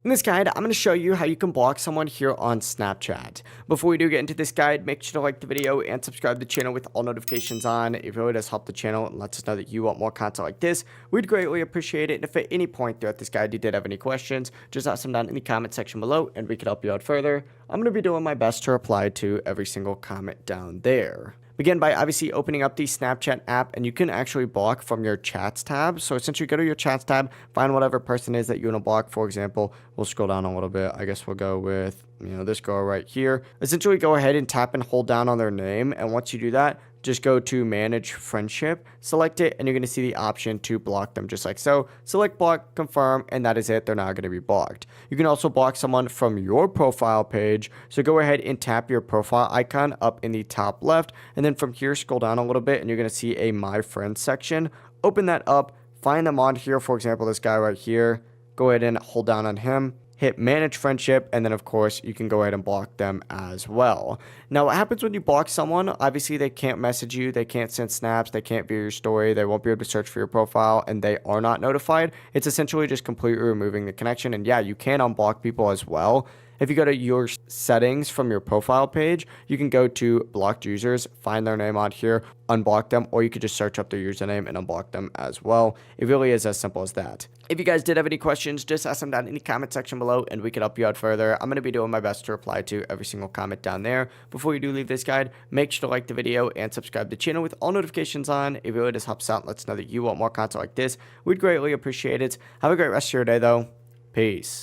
In this guide, I'm going to show you how you can block someone here on Snapchat. Before we do get into this guide, make sure to like the video and subscribe to the channel with all notifications on. It really does help the channel and lets us know that you want more content like this. We'd greatly appreciate it. And if at any point throughout this guide you did have any questions, just ask them down in the comment section below and we can help you out further. I'm going to be doing my best to reply to every single comment down there. Begin by obviously opening up the Snapchat app, and you can actually block from your chats tab. So essentially go to your chats tab, find whatever person is that you want to block. For example, we'll scroll down a little bit. I guess we'll go with, this girl right here. Essentially go ahead and tap and hold down on their name. And once you do that, just go to manage friendship, select it, and you're going to see the option to block them just like so. Select block, confirm, and that is it. They're not going to be blocked. You can also block someone from your profile page. So go ahead and tap your profile icon up in the top left. And then from here, scroll down a little bit and you're going to see a My Friends section. Open that up, find them on here. For example, this guy right here. Go ahead and hold down on him. Hit manage friendship, and then of course you can go ahead and block them as well. Now what happens when you block someone, obviously they can't message you, they can't send snaps, they can't view your story, they won't be able to search for your profile, and they are not notified. It's essentially just completely removing the connection. And yeah, you can unblock people as well. If you go to your settings from your profile page, you can go to blocked users, find their name out here, unblock them, or you could just search up their username and unblock them as well. It really is as simple as that. If you guys did have any questions, just ask them down in the comment section below and we can help you out further. I'm going to be doing my best to reply to every single comment down there. Before you do leave this guide, make sure to like the video and subscribe to the channel with all notifications on. It really just helps out and lets us know that you want more content like this. We'd greatly appreciate it. Have a great rest of your day though. Peace.